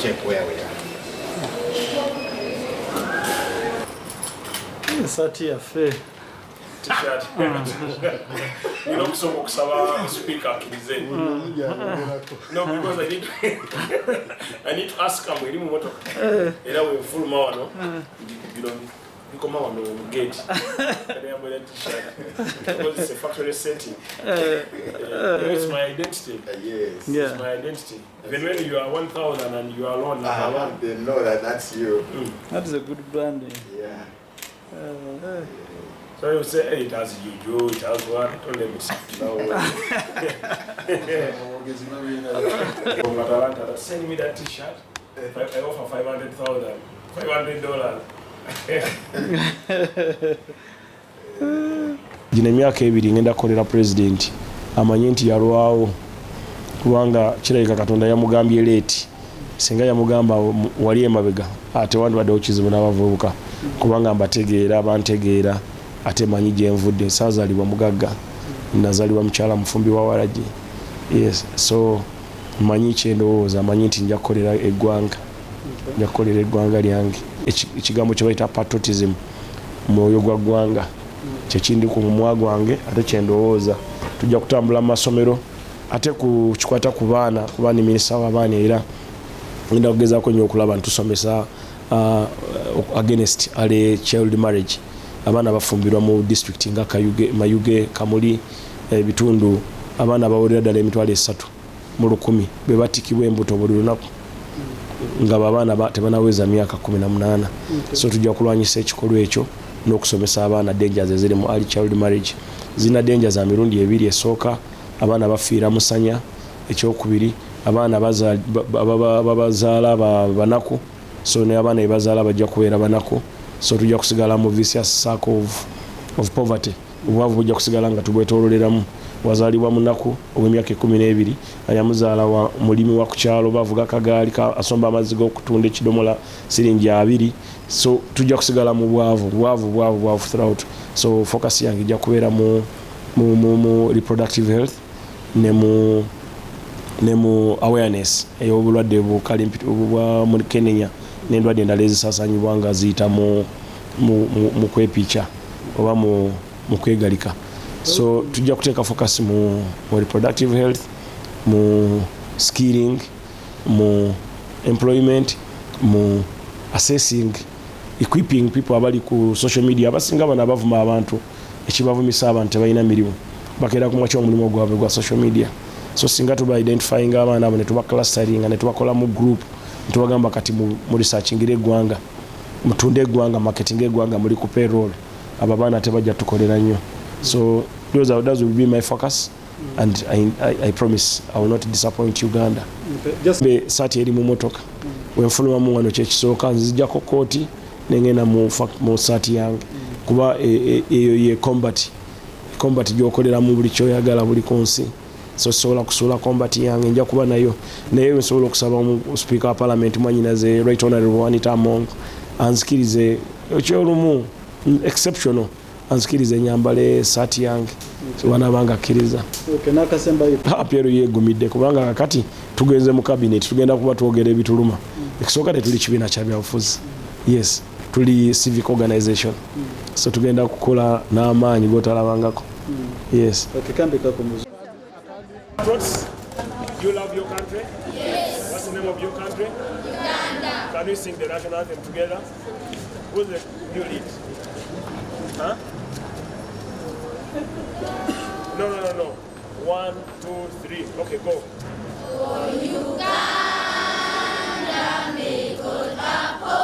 Check where we are. Sati ya fe. T-shirt. You know, so kusaba speaker kilize. No, because I need to ask him ili moto. Era we full mawano. You know, niko mawano gate. And I'm wearing T-shirt. Because it's a factory setting. It's my identity. Yes. Yeah. It's my identity. Even when you are 1,000 and you are alone, They know that that's you. That is a good branding. Yeah. So you say, hey, it has you, it has what? Don't let me say. No. From Atlanta, send me that T-shirt. I offer $500,000. Gina emyaka ebiri ngenda kolera president amanyi nti yalwawo kubanga kirayika Katonda yamugambye leeti singa yamugamba wali emabega ate wandibaddewo kizibu n'abavubuka kubanga mbategeera bantegeera ate manyi gye nvudde saazaalibwa mugagga nazaalibwa mukyala mufumbi wa waragi. Yes, so manyi kyendowooza manyi nti nja kukolera eggwanga lyange. Ekigambo kye bayita patriotism mwoyo gwa ggwanga kyekindi ku mumwa gwange ate kyendowooza tujja kutambula mu masomero ate ku kikwata ku baana kuba ni minisita w'abaana era ngenda kugezaako nnyo okulaba ntusomesa against ale child marriage abaana bafumbirwa mu district nga Mayuge Kamuli ebitundu abaana bawulira ddala emitwalo 3 mu 100 be batikibwa embuto buli lunaku nga babaana tebanaweza myaka 18. So tujja kulwanyisa ekikolwa ekyo n'okusomesa abaana dangers eziri mu early child marriage. Zina dangers za mirundi ebiri. Esooka abaana bafiira musanya, ekyokubiri abaana babazaala banaku, so ne abaana bazaala bajja kubeera banaku. So tujja kusigala mu vicious circle of poverty. Obwavu bujja kusigala nga tubwetoololeramu. Wazaalibwa munaku ow'emyaka 12 ayamuzaala wa mulimi wa kukyalo bavuga kagaali asomba amazzi g'okutunda ekidomola siringi 2. So tujja kusigala mu bwavu throughout. So focus yange ijja kubeera mu reproductive health ne mu awareness ey'obulwadde bwa mu Kenya n'endwadde endala ezisaasaanyibwa nga ziyita mu kwepiica oba mu kwegalika. So tujja kuteeka focus mu reproductive health, mu skilling, mu employment, mu assessing, equipping people abali ku social media abasinga bana bavuma abantu ekibavumisa abantu tebalina mirimu bakeera ku mwakyo omulimu gwabwe gwa social media. So singa tuba identifying abaana abo ne tuba clustering ne tubakola mu group ntubagamba kati mu researching eggwanga mutunde eggwanga marketing eggwanga muri ku payroll aba baana tebajja tukolera nnyo. So those will be my focus, and I promise I will not disappoint Uganda. Okay. Just be sati eri mu motoka wenfuluma mu wano kyekisooka nzijjako kooti nengenda mu sati yange kuba eyo ye combat gyokolera mu buli kyoyagala buli ku nsi. So sobola kusuula combat yange nja kuba nayo naye nsobola okusaba speaker wa parliament mwanyinaze Right Honorable Anita Among anzikirize ekyolumu exceptional anzikirize nyambale sati yange wanabanga akkiriza. Okay, nakasemba Apero yegumidde kubanga kakati tugenze mu cabinet tugenda kuba twogera ebituluma. Ekisooka tetuli kibiina kya byabufuzi. Yes, tuli civic organization. So tugenda kukola n'amaanyi gotalabangako. Yes. Okay, kambe kakomuzo. You love your country? Yes. What's the name of your country? Uganda. Can we sing the national anthem together? Who's the new lead? Huh? No. 1, 2, 3. Okay, go. Oh, Uganda, may God uphold